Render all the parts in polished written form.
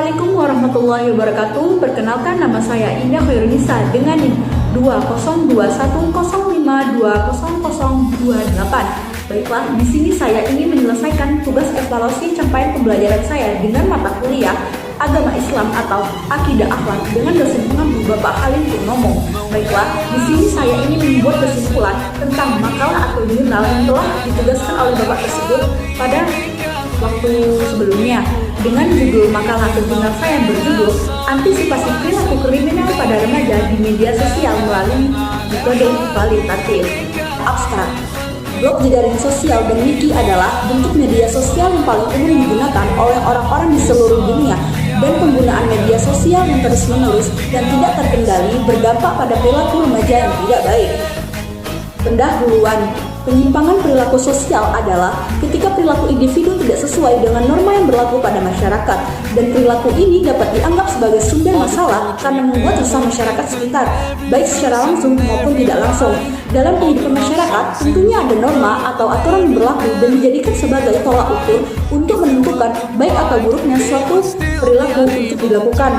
Assalamualaikum warahmatullahi wabarakatuh. Perkenalkan, nama saya Indah Khairunisa dengan NIM 202105200028. Baiklah, di sini saya ingin menyelesaikan tugas evaluasi capaian pembelajaran saya dengan mata kuliah Agama Islam atau Akidah Akhlak dengan dosen pengampu Bapak Halim Purnomo. Baiklah, di sini saya ingin membuat kesimpulan tentang makalah atau jurnal yang telah ditugaskan oleh Bapak tersebut pada waktu sebelumnya, dengan judul makalah atau jurnal saya yang berjudul Antisipasi Perilaku Kriminal pada Remaja di Media Sosial Melalui Metode Kualitatif. Abstrak. Blog jejaring sosial dan wiki adalah bentuk media sosial yang paling umum digunakan oleh orang-orang di seluruh dunia, dan penggunaan media sosial yang terus-menerus dan tidak terkendali berdampak pada perilaku remaja yang tidak baik. Pendahuluan. Penyimpangan perilaku sosial adalah ketika perilaku individu tidak sesuai dengan norma yang berlaku pada masyarakat, dan perilaku ini dapat dianggap sebagai sumber masalah karena membuat resah masyarakat sekitar, baik secara langsung maupun tidak langsung. Dalam kehidupan masyarakat, tentunya ada norma atau aturan yang berlaku dan dijadikan sebagai tolak ukur untuk menentukan baik atau buruknya suatu perilaku untuk dilakukan.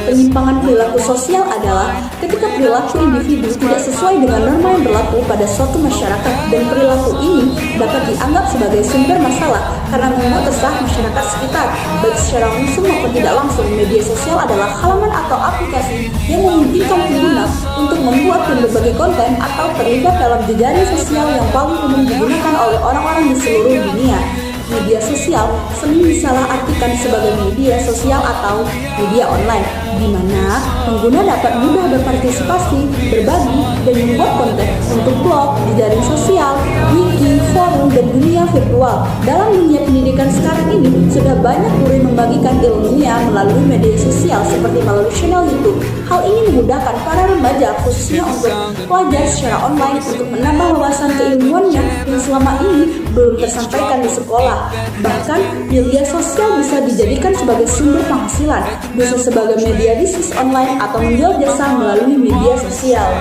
Penyimpangan perilaku sosial adalah ketika perilaku individu tidak sesuai dengan norma yang berlaku pada suatu masyarakat, dan perilaku ini dapat dianggap sebagai sumber masalah karena membuat resah masyarakat sekitar, baik secara langsung maupun tidak langsung. Media sosial adalah halaman atau aplikasi yang memungkinkan pengguna untuk membuat dan berbagi konten atau terlibat dalam jejaring sosial yang paling umum digunakan oleh orang-orang di seluruh dunia. Media sosial sering disalahartikan sebagai media sosial atau media online, di mana pengguna dapat mudah berpartisipasi, berbagi, dan membuat konten untuk blog, jejaring sosial, wiki, forum, dan dunia virtual. Dalam dunia pendidikan sekarang ini, sudah banyak guru yang membagikan ilmunya melalui media sosial seperti melalui channel YouTube. Hal ini memudahkan para remaja, khususnya untuk pelajar secara online, untuk menambah wawasan keilmuannya yang selama ini belum tersampaikan di sekolah. Bahkan, media sosial bisa dijadikan sebagai sumber penghasilan, bisa sebagai media bisnis online atau menjual jasa melalui media sosial.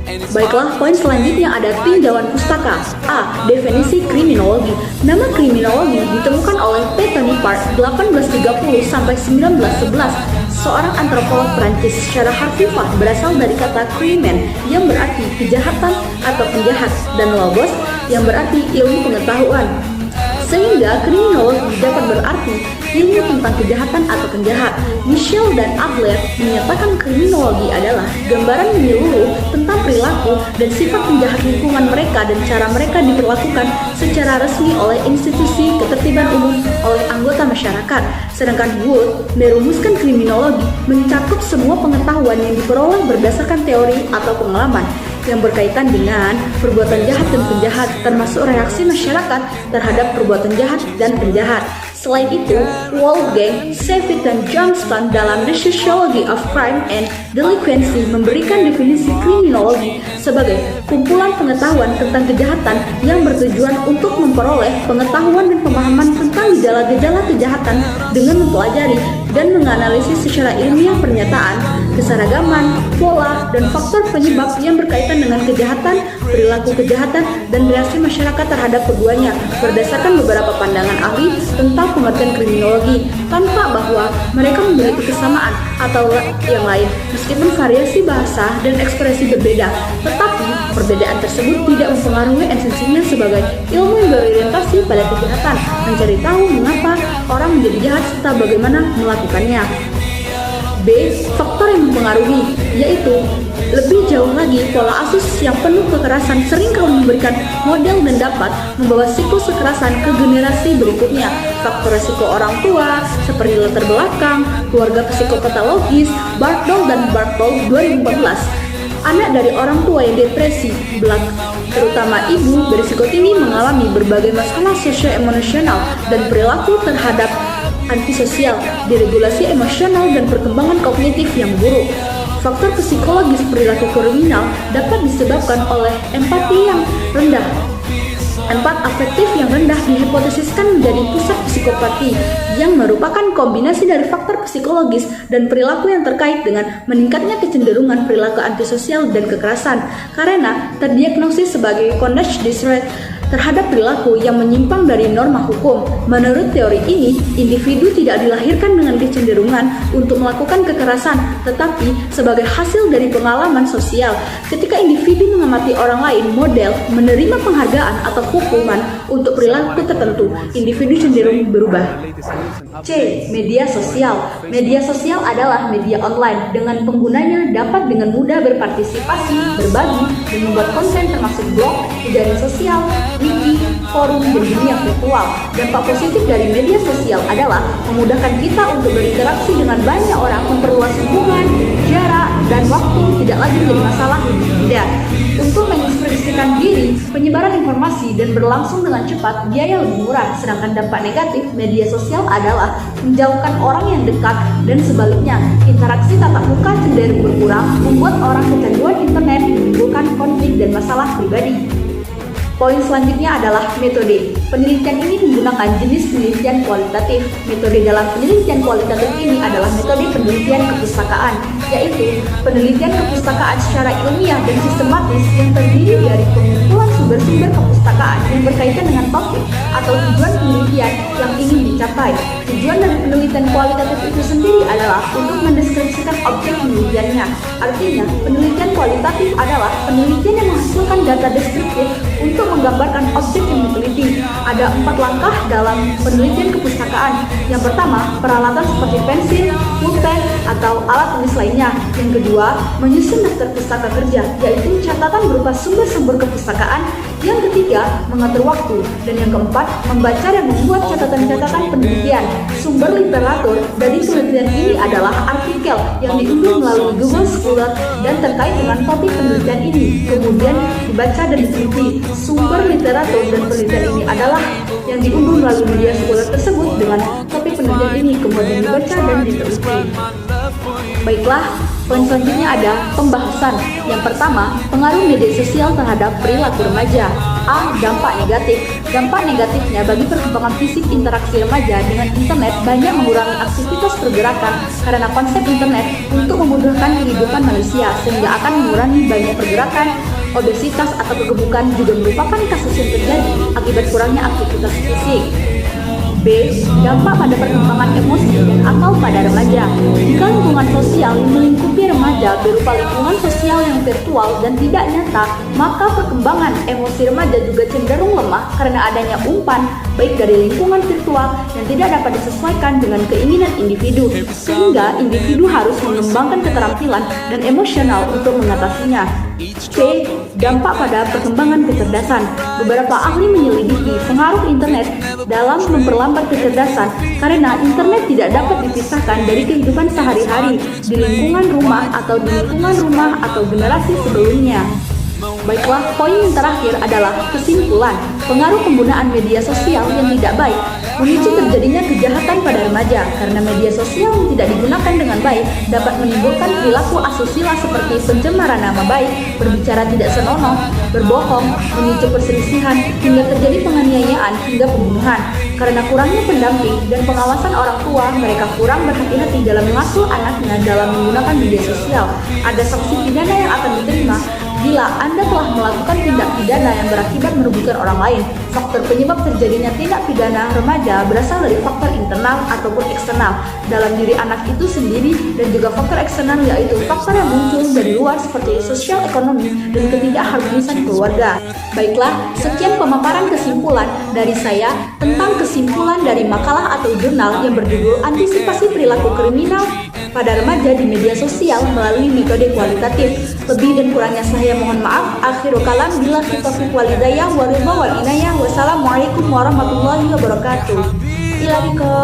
Baiklah, poin selanjutnya ada tinjauan pustaka. A. Definisi kriminologi. Nama kriminologi ditemukan oleh P. Tony Park 1830 sampai 1911, seorang antropolog Prancis. Secara harfiah berasal dari kata crimen yang berarti kejahatan atau penjahat, dan logos yang berarti ilmu pengetahuan. Sehingga kriminologi dapat berarti ilmu tentang kejahatan atau penjahat. Michel dan Adler menyatakan kriminologi adalah gambaran menyeluruh tentang perilaku dan sifat penjahat lingkungan mereka dan cara mereka diperlakukan secara resmi oleh institusi ketertiban umum oleh anggota masyarakat. Sedangkan Wood merumuskan kriminologi mencakup semua pengetahuan yang diperoleh berdasarkan teori atau pengalaman yang berkaitan dengan perbuatan jahat dan penjahat, termasuk reaksi masyarakat terhadap perbuatan jahat dan penjahat. Selain itu, Wolfgang, Savitt, dan Johnston dalam The Sociology of Crime and Delinquency memberikan definisi kriminologi sebagai kumpulan pengetahuan tentang kejahatan yang bertujuan untuk memperoleh pengetahuan dan pemahaman tentang gejala-gejala kejahatan dengan mempelajari dan menganalisis secara ilmiah pernyataan, keseragaman, pola, dan faktor penyebab yang berkaitan dengan kejahatan, perilaku kejahatan, dan reaksi masyarakat terhadap keduanya berdasarkan beberapa pandangan ahli tentang pengertian kriminologi, tanpa bahwa mereka memiliki kesamaan atau yang lain, meskipun variasi bahasa dan ekspresi berbeda. Tetapi perbedaan tersebut tidak mempengaruhi esensinya sebagai ilmu yang berorientasi pada kejahatan, mencari tahu mengapa orang menjadi jahat serta bagaimana melakukannya. B. Faktor yang mempengaruhi, yaitu lebih jauh lagi, pola asuh yang penuh kekerasan seringkali memberikan model dan dapat membawa siklus kekerasan ke generasi berikutnya. Faktor resiko orang tua, seperti latar belakang, keluarga psikopatologis, Bartol dan Bartol 2014. Anak dari orang tua yang depresi, terutama ibu, berisiko tinggi mengalami berbagai masalah sosio-emosional dan perilaku terhadap antisosial, deregulasi emosional, dan perkembangan kognitif yang buruk. Faktor psikologis perilaku kriminal dapat disebabkan oleh empati yang rendah. Empat afektif yang rendah dihipotesiskan menjadi pusat psikopati, yang merupakan kombinasi dari faktor psikologis dan perilaku yang terkait dengan meningkatnya kecenderungan perilaku antisosial dan kekerasan karena terdiagnosis sebagai conduct disorder terhadap perilaku yang menyimpang dari norma hukum. Menurut teori ini, individu tidak dilahirkan dengan kecenderungan untuk melakukan kekerasan, tetapi sebagai hasil dari pengalaman sosial. Ketika individu mengamati orang lain model menerima penghargaan atau hukuman untuk perilaku tertentu, individu cenderung berubah. C. Media sosial. Media sosial adalah media online dengan penggunanya dapat dengan mudah berpartisipasi, berbagi, dan membuat konten termasuk blog, jejaring sosial, wiki, forum, dan dunia virtual. Dampak positif dari media sosial adalah memudahkan kita untuk berinteraksi dengan banyak orang, memperluas hubungan, jarak, dan waktu tidak lagi menjadi masalah. Tidak. Untuk mengekspresikan diri, penyebaran informasi dan berlangsung dengan cepat, biaya lebih murah. Sedangkan dampak negatif media sosial adalah menjauhkan orang yang dekat dan sebaliknya. Interaksi tatap muka cenderung berkurang, membuat orang kecanduan internet, menimbulkan konflik dan masalah pribadi. Poin selanjutnya adalah metode. Penelitian ini menggunakan jenis penelitian kualitatif. Metode dalam penelitian kualitatif ini adalah metode penelitian kepustakaan, yaitu penelitian kepustakaan secara ilmiah dan sistematis yang terdiri dari pengumpulan sumber-sumber kepustakaan yang berkaitan dengan topik atau tujuan penelitian yang ingin dicapai. Tujuan dari penelitian kualitatif itu sendiri adalah untuk mendeskripsikan objek penelitiannya. Artinya, penelitian kualitatif adalah penelitian yang menghasilkan data deskriptif untuk menggambarkan objek yang diteliti. Ada 4 langkah dalam penelitian kepustakaan. Yang pertama, peralatan seperti pensil, pulpen, atau alat tulis lainnya. Yang kedua, menyusun daftar pustaka kerja, yaitu catatan berupa sumber-sumber kepustakaan. Yang ketiga, mengatur waktu. Dan yang keempat, membaca dan membuat catatan-catatan penelitian. Sumber literatur dari penelitian ini adalah artikel yang diunduh melalui Google Scholar dan terkait dengan topik penelitian ini. Kemudian dibaca dan diteliti. Sumber literatur dan penelitian ini adalah yang diunduh melalui media Scholar tersebut dengan topik penelitian ini, kemudian dibaca dan diteliti. Baiklah, poin selanjutnya ada pembahasan. Yang pertama, pengaruh media sosial terhadap perilaku remaja. A. Dampak negatif. Dampak negatifnya bagi perkembangan fisik interaksi remaja dengan internet banyak mengurangi aktivitas pergerakan karena konsep internet untuk memudahkan kehidupan manusia sehingga akan mengurangi banyak pergerakan. Obesitas atau kegemukan juga merupakan kasus yang terjadi akibat kurangnya aktivitas fisik. B. Dampak pada perkembangan emosi dan akal pada remaja. Jika lingkungan sosial yang melingkupi remaja berupa lingkungan sosial yang virtual dan tidak nyata, maka perkembangan emosi remaja juga cenderung lemah karena adanya umpan baik dari lingkungan virtual yang tidak dapat disesuaikan dengan keinginan individu, sehingga individu harus mengembangkan keterampilan dan emosional untuk mengatasinya. C. Dampak pada perkembangan kecerdasan. Beberapa ahli menyelidiki pengaruh internet dalam memperlambat kecerdasan karena internet tidak dapat dipisahkan dari kehidupan sehari-hari di lingkungan rumah atau generasi sebelumnya. Baiklah, poin yang terakhir adalah kesimpulan. Pengaruh penggunaan media sosial yang tidak baik memicu terjadinya kejahatan pada remaja karena media sosial yang tidak digunakan dengan baik dapat menimbulkan perilaku asusila seperti pencemaran nama baik, berbicara tidak senonoh, berbohong, memicu perselisihan, hingga terjadi penganiayaan hingga pembunuhan. Karena kurangnya pendamping dan pengawasan orang tua, mereka kurang berhati-hati dalam mengasuh anaknya dalam menggunakan media sosial. Ada sanksi pidana yang akan diterima bila Anda telah melakukan tindak pidana yang berakibat merugikan orang lain. Faktor penyebab terjadinya tindak pidana remaja berasal dari faktor internal ataupun eksternal dalam diri anak itu sendiri, dan juga faktor eksternal yaitu faktor yang muncul dari luar seperti sosial ekonomi dan ketidakharmonisan keluarga. Baiklah, sekian pemaparan kesimpulan dari saya tentang kesimpulan dari makalah atau jurnal yang berjudul Antisipasi Perilaku Kriminal pada Remaja di Media Sosial melalui Metode Kualitatif. Lebih dan kurangnya saya mohon maaf. Akhirul kalam, bila taufiq wal hidayah wa ridha wal inayah. Wassalamualaikum warahmatullahi wabarakatuh. Ila liqa.